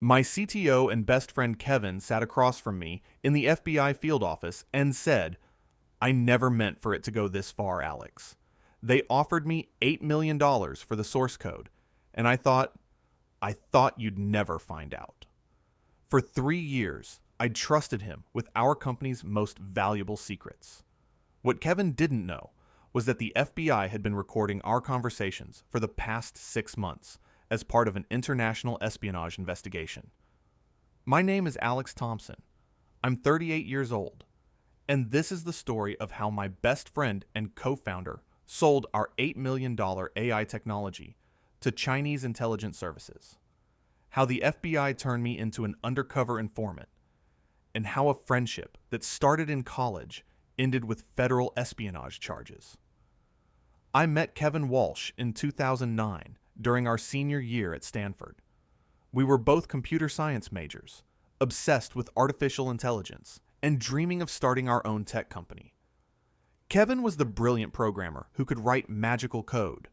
My CTO and best friend Kevin sat across from me in the FBI field office and said, "I never meant for it to go this far, Alex. They offered me $8 million dollars for the source code, and I thought you'd never find out." For 3 years, I trusted him with our company's most valuable secrets. What Kevin didn't know was that the FBI had been recording our conversations for the past 6 months as part of an international espionage investigation. My name is Alex Thompson. I'm 38 years old, and this is the story of how my best friend and co-founder sold our $8 million AI technology to Chinese intelligence services, how the FBI turned me into an undercover informant, and how a friendship that started in college ended with federal espionage charges. I met Kevin Walsh in 2009 during our senior year at Stanford. We were both computer science majors, obsessed with artificial intelligence, and dreaming of starting our own tech company. Kevin was the brilliant programmer who could write magical code.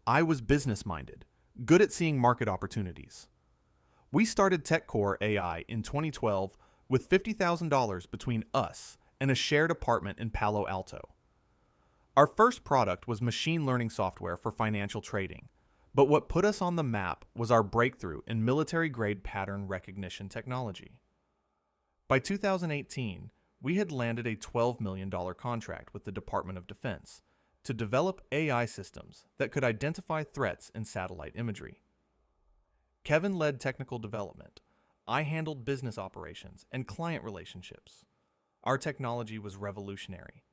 I was business-minded, good at seeing market opportunities. We started TechCore AI in 2012 with $50,000 between us and a shared apartment in Palo Alto. Our first product was machine learning software for financial trading, but what put us on the map was our breakthrough in military-grade pattern recognition technology. By 2018, we had landed a $12 million contract with the Department of Defense to develop AI systems that could identify threats in satellite imagery. Kevin led technical development. I handled business operations and client relationships. Our technology was revolutionary.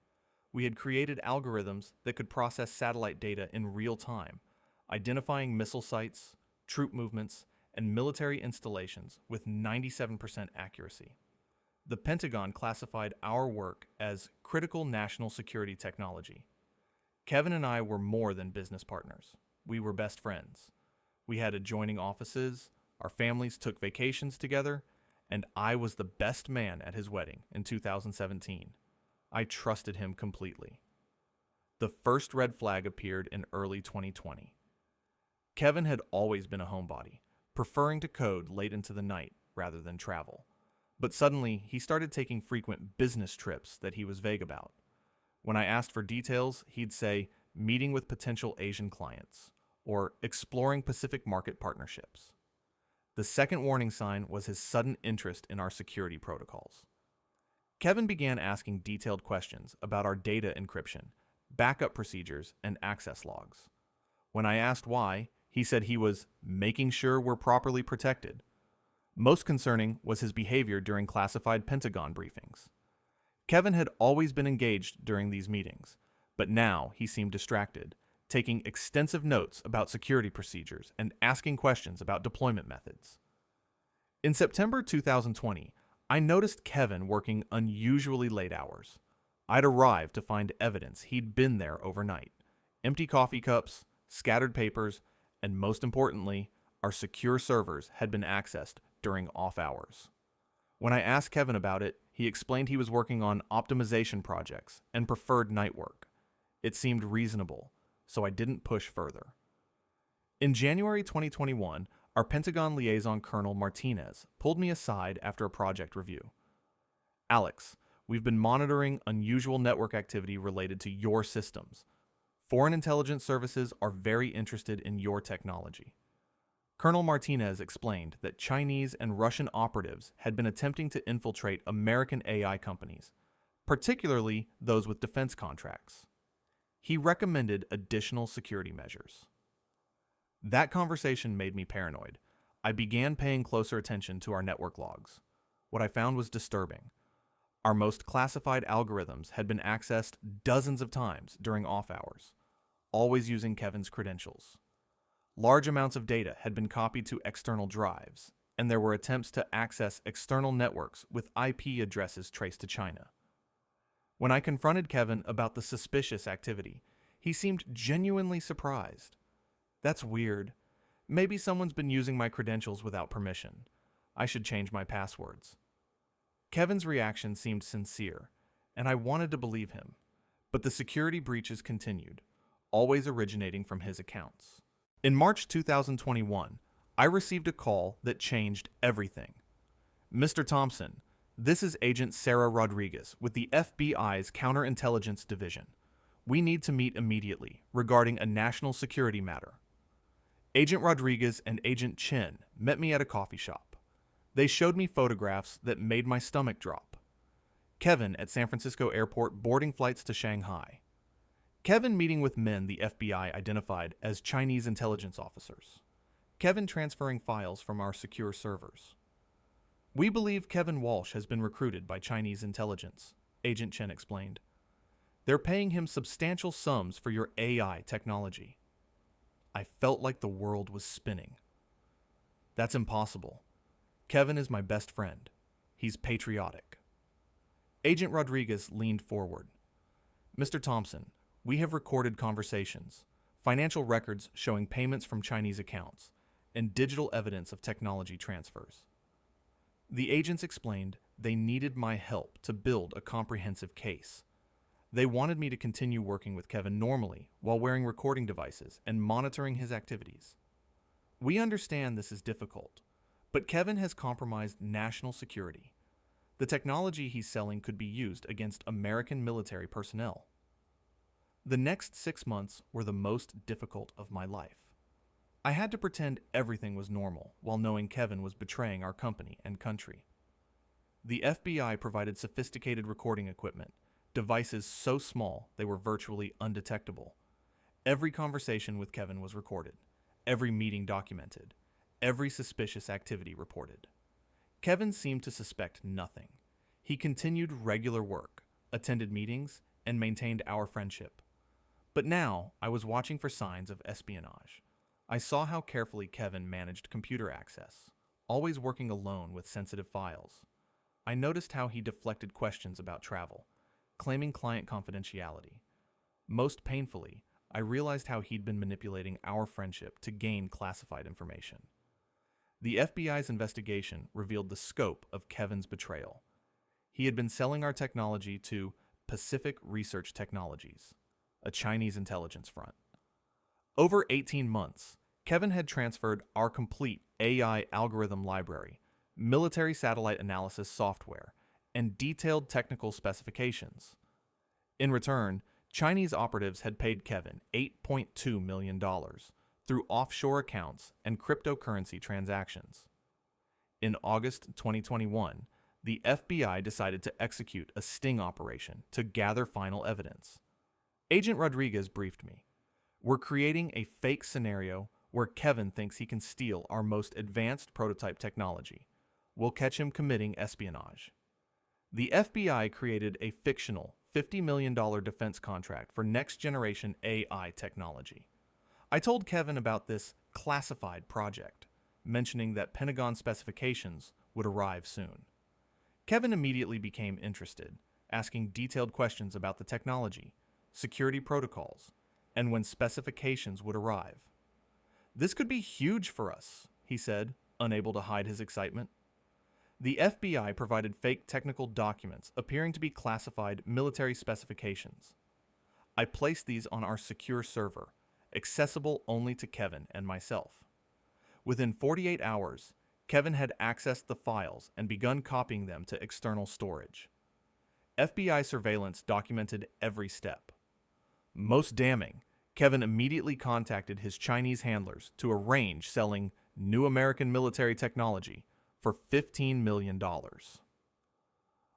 We had created algorithms that could process satellite data in real time, identifying missile sites, troop movements, and military installations with 97% accuracy. The Pentagon classified our work as critical national security technology. Kevin and I were more than business partners. We were best friends. We had adjoining offices, our families took vacations together, and I was the best man at his wedding in 2017. I trusted him completely. The first red flag appeared in early 2020. Kevin had always been a homebody, preferring to code late into the night rather than travel. But suddenly, he started taking frequent business trips that he was vague about. When I asked for details, he'd say, "meeting with potential Asian clients," or "exploring Pacific market partnerships." The second warning sign was his sudden interest in our security protocols. Kevin began asking detailed questions about our data encryption, backup procedures, and access logs. When I asked why, he said he was making sure we're properly protected. Most concerning was his behavior during classified Pentagon briefings. Kevin had always been engaged during these meetings, but now he seemed distracted, taking extensive notes about security procedures and asking questions about deployment methods. In September 2020, I noticed Kevin working unusually late hours. I'd arrived to find evidence he'd been there overnight: empty coffee cups, scattered papers, and most importantly, our secure servers had been accessed during off hours. When I asked Kevin about it, he explained he was working on optimization projects and preferred night work. It seemed reasonable, so I didn't push further. In January 2021, our Pentagon liaison Colonel Martinez pulled me aside after a project review. "Alex, we've been monitoring unusual network activity related to your systems. Foreign intelligence services are very interested in your technology." Colonel Martinez explained that Chinese and Russian operatives had been attempting to infiltrate American AI companies, particularly those with defense contracts. He recommended additional security measures. That conversation made me paranoid. I began paying closer attention to our network logs. What I found was disturbing. Our most classified algorithms had been accessed dozens of times during off hours, always using Kevin's credentials. Large amounts of data had been copied to external drives, and there were attempts to access external networks with IP addresses traced to China. When I confronted Kevin about the suspicious activity, he seemed genuinely surprised. "That's weird. Maybe someone's been using my credentials without permission. I should change my passwords." Kevin's reaction seemed sincere, and I wanted to believe him. But the security breaches continued, always originating from his accounts. In March 2021, I received a call that changed everything. Mr. Thompson, this is Agent Sarah Rodriguez with the FBI's Counterintelligence Division. We need to meet immediately regarding a national security matter. Agent Rodriguez and Agent Chen met me at a coffee shop. They showed me photographs that made my stomach drop. Kevin at San Francisco Airport boarding flights to Shanghai. Kevin meeting with men the FBI identified as Chinese intelligence officers. Kevin transferring files from our secure servers. We believe Kevin Walsh has been recruited by Chinese intelligence, Agent Chen explained. They're paying him substantial sums for your AI technology. I felt like the world was spinning. That's impossible. Kevin is my best friend. He's patriotic. Agent Rodriguez leaned forward. Mr. Thompson, we have recorded conversations, financial records showing payments from Chinese accounts, and digital evidence of technology transfers. The agents explained they needed my help to build a comprehensive case. They wanted me to continue working with Kevin normally while wearing recording devices and monitoring his activities. We understand this is difficult, but Kevin has compromised national security. The technology he's selling could be used against American military personnel. The next 6 months were the most difficult of my life. I had to pretend everything was normal while knowing Kevin was betraying our company and country. The FBI provided sophisticated recording equipment, devices so small they were virtually undetectable. Every conversation with Kevin was recorded, every meeting documented, every suspicious activity reported. Kevin seemed to suspect nothing. He continued regular work, attended meetings, and maintained our friendship. But now I was watching for signs of espionage. I saw how carefully Kevin managed computer access, always working alone with sensitive files. I noticed how he deflected questions about travel, claiming client confidentiality. Most painfully, I realized how he'd been manipulating our friendship to gain classified information. The FBI's investigation revealed the scope of Kevin's betrayal. He had been selling our technology to Pacific Research Technologies, a Chinese intelligence front. Over 18 months, Kevin had transferred our complete AI algorithm library, military satellite analysis software, and detailed technical specifications. In return, Chinese operatives had paid Kevin $8.2 million through offshore accounts and cryptocurrency transactions. In August 2021, the FBI decided to execute a sting operation to gather final evidence. Agent Rodriguez briefed me. We're creating a fake scenario where Kevin thinks he can steal our most advanced prototype technology. We'll catch him committing espionage. The FBI created a fictional $50 million defense contract for next-generation AI technology. I told Kevin about this classified project, mentioning that Pentagon specifications would arrive soon. Kevin immediately became interested, asking detailed questions about the technology, security protocols, and when specifications would arrive. This could be huge for us, he said, unable to hide his excitement. The FBI provided fake technical documents appearing to be classified military specifications. I placed these on our secure server, accessible only to Kevin and myself. Within 48 hours, Kevin had accessed the files and begun copying them to external storage. FBI surveillance documented every step. Most damning, Kevin immediately contacted his Chinese handlers to arrange selling new American military technology for $15 million.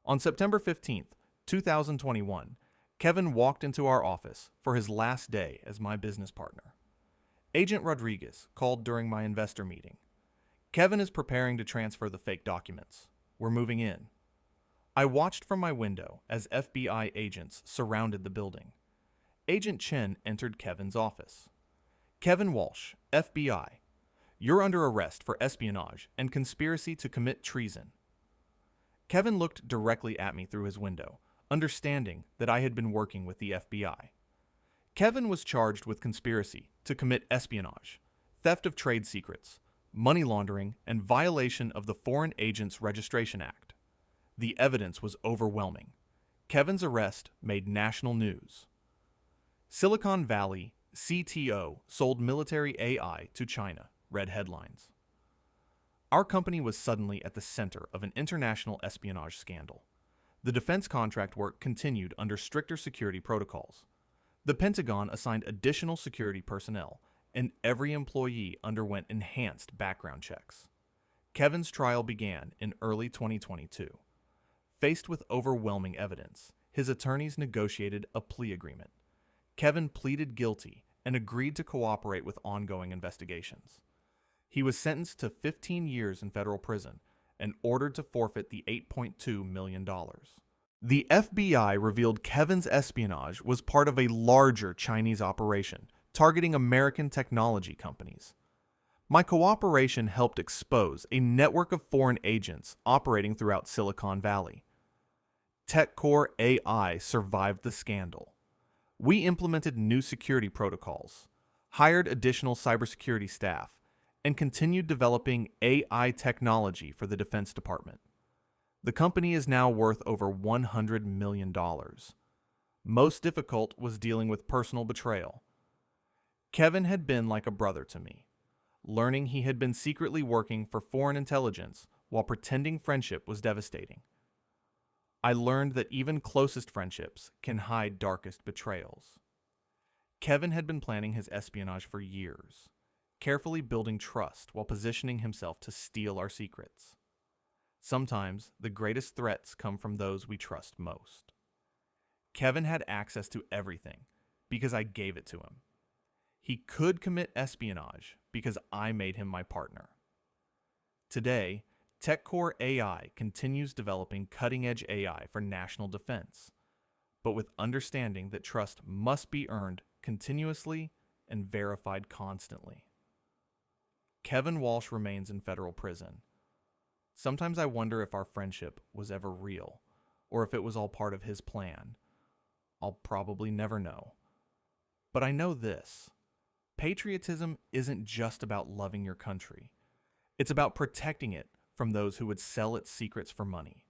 On September 15, 2021, Kevin walked into our office for his last day as my business partner. Agent Rodriguez called during my investor meeting. Kevin is preparing to transfer the fake documents. We're moving in. I watched from my window as FBI agents surrounded the building. Agent Chen entered Kevin's office. Kevin Walsh, FBI. You're under arrest for espionage and conspiracy to commit treason. Kevin looked directly at me through his window, understanding that I had been working with the FBI. Kevin was charged with conspiracy to commit espionage, theft of trade secrets, money laundering, and violation of the Foreign Agents Registration Act. The evidence was overwhelming. Kevin's arrest made national news. Silicon Valley CTO sold military AI to China, read headlines. Our company was suddenly at the center of an international espionage scandal. The defense contract work continued under stricter security protocols. The Pentagon assigned additional security personnel, and every employee underwent enhanced background checks. Kevin's trial began in early 2022. Faced with overwhelming evidence, his attorneys negotiated a plea agreement. Kevin pleaded guilty and agreed to cooperate with ongoing investigations. He was sentenced to 15 years in federal prison and ordered to forfeit the $8.2 million. The FBI revealed Kevin's espionage was part of a larger Chinese operation targeting American technology companies. My cooperation helped expose a network of foreign agents operating throughout Silicon Valley. TechCore AI survived the scandal. We implemented new security protocols, hired additional cybersecurity staff, and continued developing AI technology for the Defense Department. The company is now worth over $100 million. Most difficult was dealing with personal betrayal. Kevin had been like a brother to me. Learning he had been secretly working for foreign intelligence while pretending friendship was devastating. I learned that even closest friendships can hide darkest betrayals. Kevin had been planning his espionage for years, carefully building trust while positioning himself to steal our secrets. Sometimes the greatest threats come from those we trust most. Kevin had access to everything because I gave it to him. He could commit espionage because I made him my partner. Today, TechCore AI continues developing cutting-edge AI for national defense, but with understanding that trust must be earned continuously and verified constantly. Kevin Walsh remains in federal prison. Sometimes I wonder if our friendship was ever real, or if it was all part of his plan. I'll probably never know. But I know this: patriotism isn't just about loving your country. It's about protecting it from those who would sell its secrets for money.